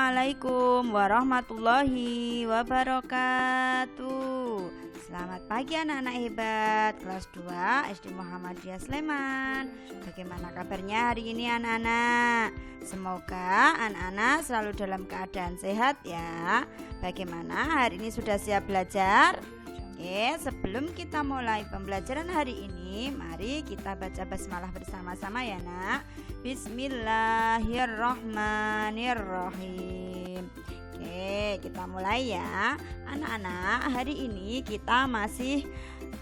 Assalamualaikum warahmatullahi wabarakatuh. Selamat pagi anak-anak hebat kelas 2 SD Muhammadiyah Sleman. Bagaimana kabarnya hari ini anak-anak? Semoga anak-anak selalu dalam keadaan sehat ya. Bagaimana hari ini, sudah siap belajar? Oke, sebelum kita mulai pembelajaran hari ini, mari kita baca basmalah bersama-sama ya nak. Bismillahirrahmanirrahim. Oke, kita mulai ya anak-anak. Hari ini kita masih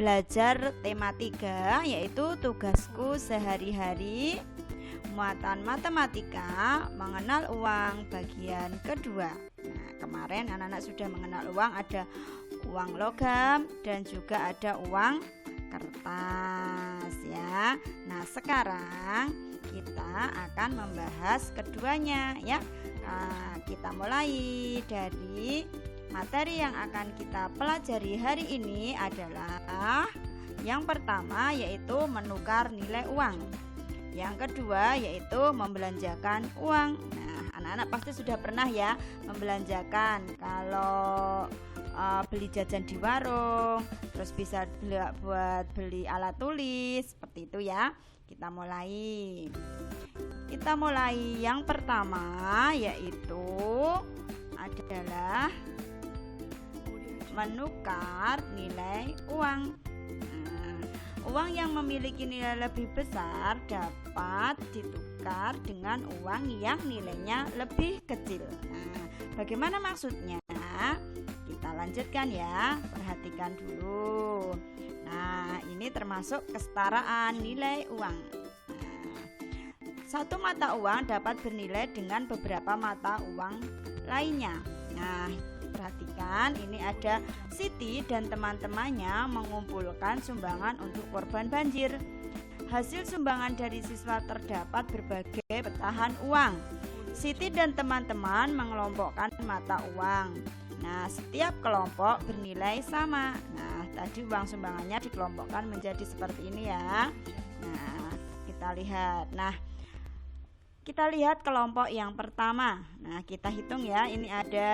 belajar tema 3, yaitu tugasku sehari-hari muatan matematika mengenal uang bagian kedua. Nah, kemarin anak-anak sudah mengenal uang, ada uang logam dan juga ada uang kertas ya. Nah, sekarang kita akan membahas keduanya ya. Nah, kita mulai dari materi yang akan kita pelajari hari ini adalah yang pertama yaitu menukar nilai uang. Yang kedua yaitu membelanjakan uang. Nah, anak-anak pasti sudah pernah ya membelanjakan. Kalau beli jajan di warung, terus bisa buat beli alat tulis, seperti itu ya. Kita mulai yang pertama yaitu adalah menukar nilai uang. Uang yang memiliki nilai lebih besar dapat ditukar dengan uang yang nilainya lebih kecil. Nah, bagaimana maksudnya? Kita lanjutkan ya, perhatikan dulu. Nah, ini termasuk kesetaraan nilai uang. Nah, satu mata uang dapat bernilai dengan beberapa mata uang lainnya. Nah, perhatikan, ini ada Siti dan teman-temannya mengumpulkan sumbangan untuk korban banjir. Hasil sumbangan dari siswa terdapat berbagai pecahan uang. Siti dan teman-teman mengelompokkan mata uang. Nah, setiap kelompok bernilai sama. Nah, tadi uang sumbangannya dikelompokkan menjadi seperti ini ya. Nah, kita lihat. Nah, kita lihat kelompok yang pertama. Nah, kita hitung ya. Ini ada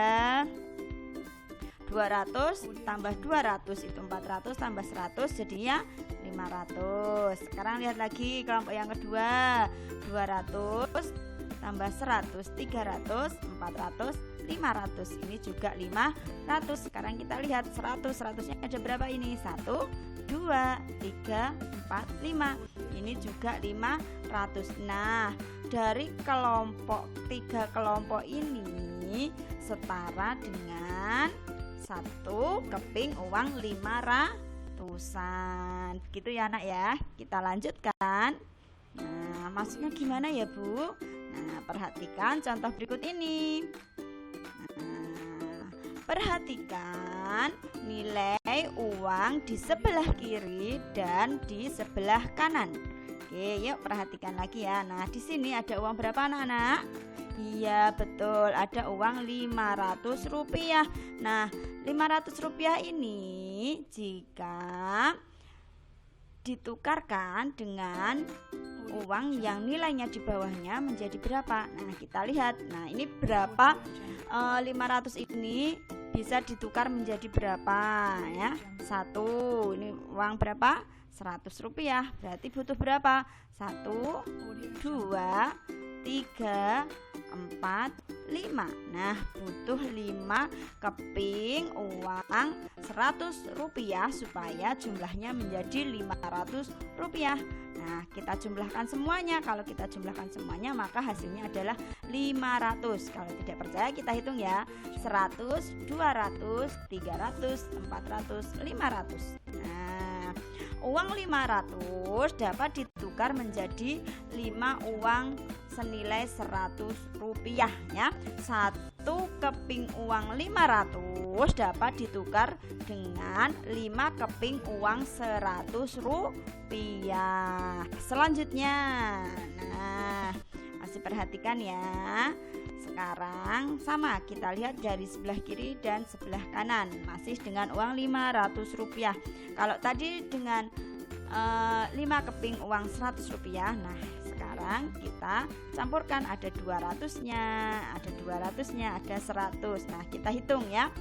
200 tambah 200 itu 400 tambah 100 jadinya 500. Sekarang lihat lagi kelompok yang kedua. 200 tambah 100, 300, 400, 500. Ini juga 500. Sekarang kita lihat 100. 100-nya ada berapa ini? 1, 2, 3, 4, 5. Ini juga 500. Nah, dari tiga kelompok ini setara dengan satu keping uang 500-an. Begitu ya anak ya. Kita lanjutkan. Nah, maksudnya gimana ya Bu? Nah, perhatikan contoh berikut ini. Nah, perhatikan nilai uang di sebelah kiri dan di sebelah kanan. Oke, yuk perhatikan lagi ya. Nah, di sini ada uang berapa anak-anak? Iya, betul, ada uang 500 rupiah. Nah, 500 rupiah ini jika ditukarkan dengan uang yang nilainya di bawahnya menjadi berapa? Nah, kita lihat. Nah, ini berapa? 500 ini bisa ditukar menjadi berapa ya? 1. Ini uang berapa? 100 rupiah. Berarti butuh berapa? 1, 2, 3, 4, 5. Nah, butuh 5 keping uang 100 rupiah supaya jumlahnya menjadi 500 rupiah. Nah, kita jumlahkan semuanya. Kalau kita jumlahkan semuanya maka hasilnya adalah 500. Kalau tidak percaya kita hitung ya. 100, 200, 300, 400, 500. Nah, uang 500 dapat ditukar menjadi 5 uang senilai 100 rupiah ya. 1 keping uang 500 dapat ditukar dengan 5 keping uang 100 rupiah. Selanjutnya, nah, masih perhatikan ya. Sekarang sama, kita lihat dari sebelah kiri dan sebelah kanan, masih dengan uang 500 rupiah. Kalau tadi dengan 5 keping uang 100 rupiah. Nah, sekarang kita campurkan, ada 200-nya, ada 200-nya, ada 100. Nah, kita hitung ya.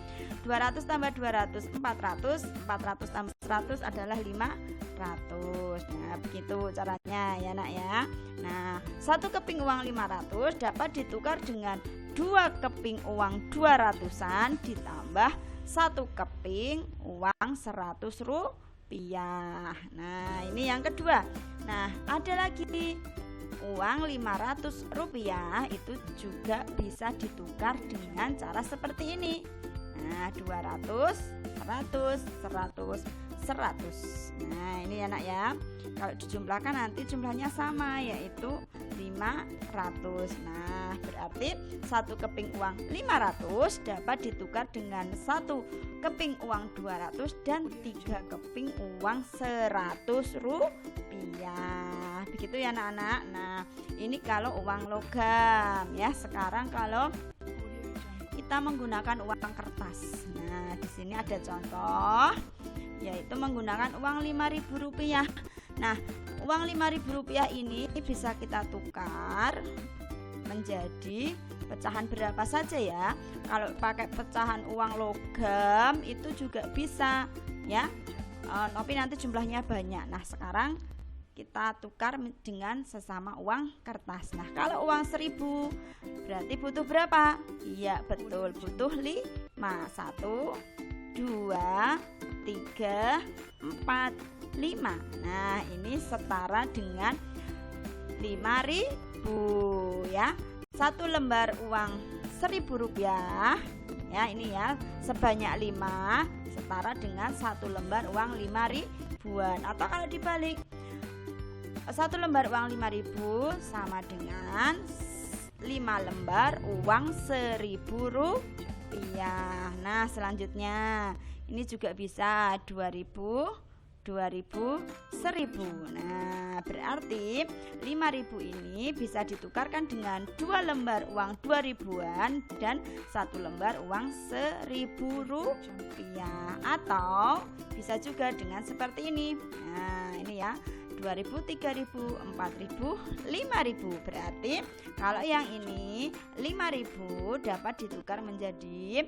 200 tambah 200 400, 400 tambah 100 adalah 500. Nah, begitu caranya ya Nak ya. Nah, 1 keping uang 500 dapat ditukar dengan 2 keping uang 200-an ditambah 1 keping uang 100 rupiah. Nah, ini yang kedua. Nah, ada lagi uang 500 rupiah itu juga bisa ditukar dengan cara seperti ini. Nah, 200, 100, 100, 100. Nah, ini ya Nak ya. Kalau dijumlahkan nanti jumlahnya sama, yaitu 500. Nah, berarti 1 keping uang 500 dapat ditukar dengan 1 keping uang 200 dan 3 keping uang 100 rupiah. Begitu ya anak-anak. Nah, ini kalau uang logam ya. Sekarang kalau kita menggunakan uang kertas. Nah, di sini ada contoh, yaitu menggunakan uang Rp5.000. Nah, uang Rp5.000 ini bisa kita tukar menjadi pecahan berapa saja ya. Kalau pakai pecahan uang logam itu juga bisa ya, tapi nanti jumlahnya banyak. Nah, sekarang kita tukar dengan sesama uang kertas. Nah, kalau uang 1.000 berarti butuh berapa? Iya betul, butuh 5. 1, 2, 3, 4, 5. Nah, ini setara dengan 5.000 ya. 1 lembar uang Rp1.000 ya, ini ya, sebanyak 5 setara dengan 1 lembar uang 5.000-an. Atau kalau dibalik, 1 lembar uang 5.000 sama dengan 5 lembar uang Rp1.000. Nah, selanjutnya ini juga bisa 2.000, 2.000, 1.000. Nah, berarti 5.000 ini bisa ditukarkan dengan 2 lembar uang 2.000-an dan 1 lembar uang Rp1.000. Atau bisa juga dengan seperti ini. Nah, ini ya, 2.000, 3.000, 4.000, 5.000. Berarti kalau yang ini 5.000 dapat ditukar menjadi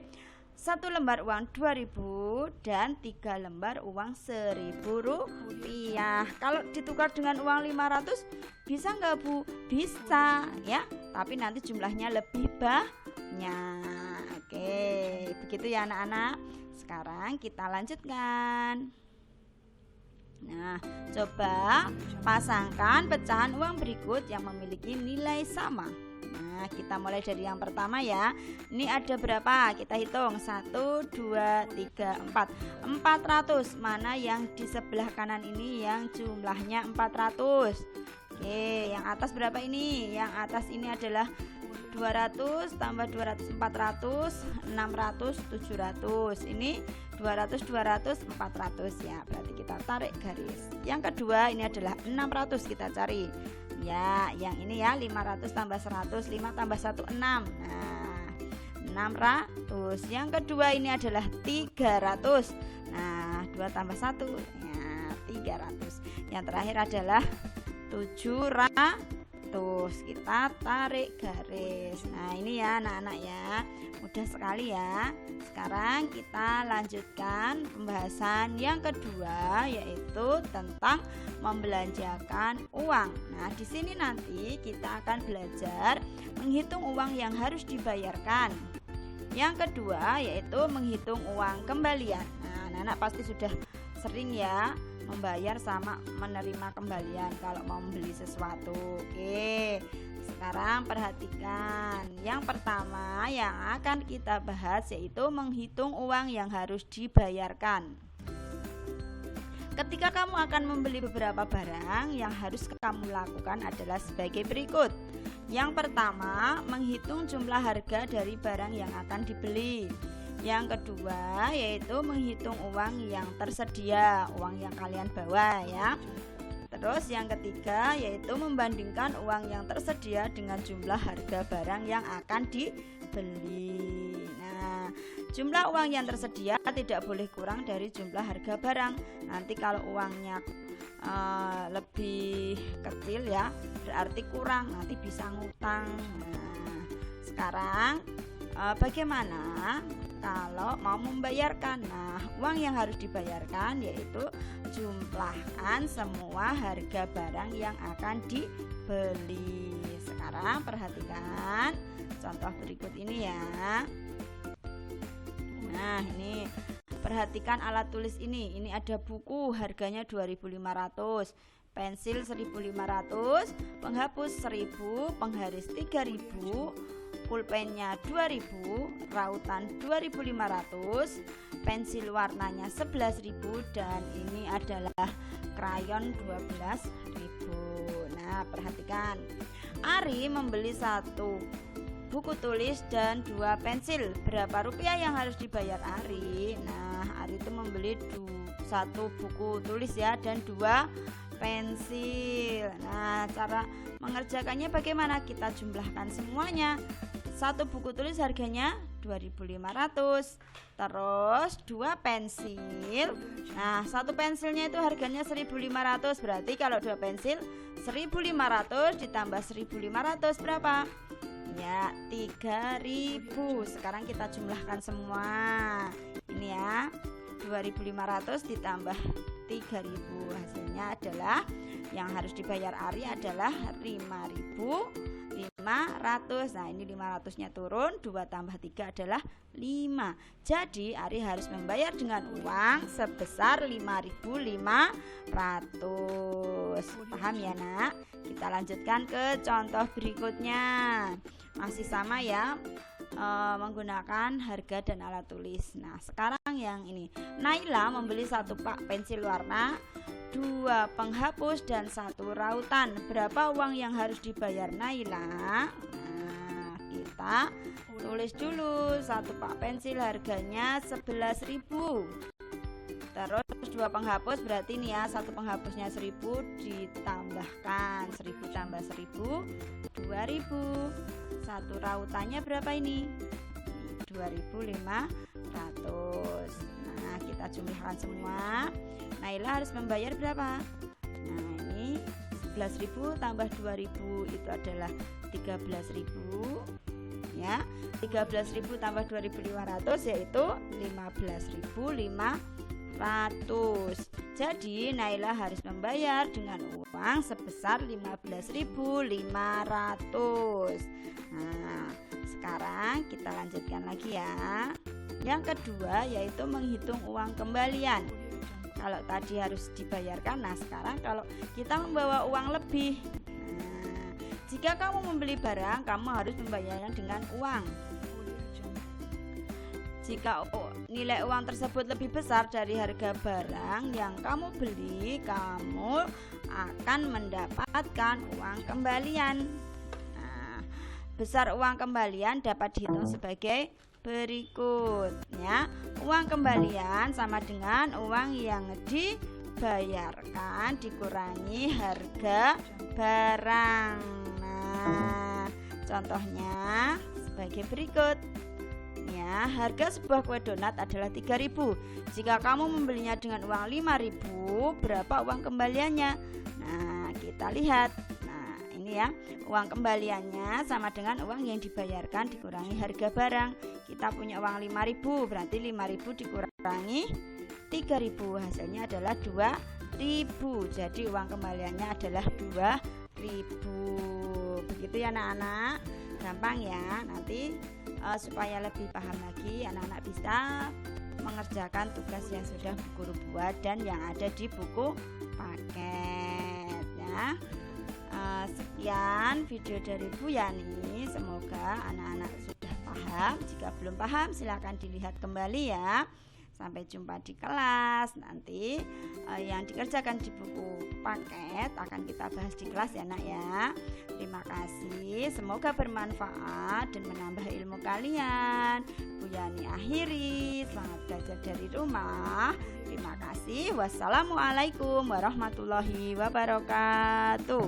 1 lembar uang 2.000 dan 3 lembar uang Rp1.000. Kalau ditukar dengan uang 500 bisa nggak Bu? Bisa ya, tapi nanti jumlahnya lebih banyak. Oke, begitu ya anak-anak. Sekarang kita lanjutkan. Nah, coba pasangkan pecahan uang berikut yang memiliki nilai sama. Nah, kita mulai dari yang pertama ya. Ini ada berapa? Kita hitung. 1, 2, 3, 4. 400. Mana yang di sebelah kanan ini yang jumlahnya 400? Oke, yang atas berapa ini? Yang atas ini adalah 200 tambah 200 400, 600, 700. Ini 200, 200, 400 ya. Berarti kita tarik garis. Yang kedua ini adalah 600, kita cari. Ya, yang ini ya, 500 tambah 100, 5 tambah 1 6. Nah, 600. Yang kedua ini adalah 300. Nah, 2 tambah 1 ya, 300. Yang terakhir adalah 700. Kita tarik garis. Nah, ini ya anak-anak ya, mudah sekali ya. Sekarang kita lanjutkan pembahasan yang kedua, yaitu tentang membelanjakan uang. Nah, di sini nanti kita akan belajar menghitung uang yang harus dibayarkan. Yang kedua yaitu menghitung uang kembalian. Nah, anak-anak pasti sudah sering ya membayar sama menerima kembalian kalau mau membeli sesuatu. Oke, sekarang perhatikan. Yang pertama yang akan kita bahas yaitu menghitung uang yang harus dibayarkan. Ketika kamu akan membeli beberapa barang, yang harus kamu lakukan adalah sebagai berikut. Yang pertama, menghitung jumlah harga dari barang yang akan dibeli. Yang kedua yaitu menghitung uang yang tersedia, uang yang kalian bawa ya. Terus yang ketiga yaitu membandingkan uang yang tersedia dengan jumlah harga barang yang akan dibeli. Nah, jumlah uang yang tersedia tidak boleh kurang dari jumlah harga barang. Nanti kalau uangnya lebih kecil ya, berarti kurang, nanti bisa ngutang. Nah, sekarang bagaimana kalau mau membayarkan? Nah, uang yang harus dibayarkan yaitu jumlahkan semua harga barang yang akan dibeli. Sekarang perhatikan contoh berikut ini ya. Nah, ini perhatikan alat tulis ini. Ini ada buku harganya 2.500, pensil 1.500, penghapus 1.000, penggaris 3.000, pulpennya 2.000, rautan 2.500, pensil warnanya 11.000, dan ini adalah krayon 12.000. Nah, perhatikan. Ari membeli 1 buku tulis dan 2 pensil. Berapa rupiah yang harus dibayar Ari? Nah, Ari itu membeli 1 buku tulis ya, dan 2 pensil. Nah, cara mengerjakannya bagaimana? Kita jumlahkan semuanya. 1 buku tulis harganya 2.500, terus 2 pensil. Nah, 1 pensilnya itu harganya 1.500, berarti kalau 2 pensil 1.500 ditambah 1.500 berapa? Ya, 3.000. Sekarang kita jumlahkan semua. Ini ya, 2.500 ditambah 3.000, hasilnya adalah yang harus dibayar Ari adalah 5.500. Nah, ini 500-nya turun, 2 tambah 3 adalah 5. Jadi Ari harus membayar dengan uang sebesar 5.500. Paham ya, Nak? Kita lanjutkan ke contoh berikutnya. Masih sama ya, menggunakan harga dan alat tulis. Nah, sekarang yang ini, Naila membeli 1 pak pensil warna, 2 penghapus, dan 1 rautan. Berapa uang yang harus dibayar Naila? Nah, kita tulis dulu. 1 pak pensil harganya 11.000. Terus 2 penghapus, berarti ini ya, 1 penghapusnya 1.000 ditambahkan 1.000 tambah 1.000, 2.000. 1 rautannya berapa ini? 2.500. Nah, kita jumlahkan semua. Naila harus membayar berapa? Nah, ini 11.000 tambah 2.000 itu adalah 13.000 ya. 13.000 tambah 2.500 yaitu 15.500. Jadi Naila harus membayar dengan uang sebesar 15.500. Nah, sekarang kita lanjutkan lagi ya. Yang kedua yaitu menghitung uang kembalian. Kalau tadi harus dibayarkan, nah sekarang kalau kita membawa uang lebih. Nah, jika kamu membeli barang, kamu harus membayarnya dengan uang. Jika nilai uang tersebut lebih besar dari harga barang yang kamu beli, kamu akan mendapatkan uang kembalian. Nah, besar uang kembalian dapat dihitung sebagai berikutnya. Uang kembalian sama dengan uang yang dibayarkan dikurangi harga barang. Nah, contohnya sebagai berikut. Ya, harga sebuah kue donat adalah 3.000. Jika kamu membelinya dengan uang 5.000, berapa uang kembaliannya? Nah, kita lihat. Nah, ini ya, uang kembaliannya sama dengan uang yang dibayarkan dikurangi harga barang. Kita punya uang 5.000, berarti 5.000 dikurangi 3.000, hasilnya adalah 2.000. Jadi uang kembaliannya adalah 2.000. Begitu ya anak-anak, gampang ya. Nanti supaya lebih paham lagi, anak-anak bisa mengerjakan tugas yang sudah Bu Guru buat dan yang ada di buku paket ya. Sekian video dari Bu Yani, semoga anak-anak sudah paham. Jika belum paham silakan dilihat kembali ya. Sampai jumpa di kelas. Nanti yang dikerjakan di buku paket akan kita bahas di kelas ya nak ya. Terima kasih, semoga bermanfaat dan menambah ilmu kalian. Bu Yani akhiri, selamat belajar dari rumah. Terima kasih. Wassalamualaikum warahmatullahi wabarakatuh.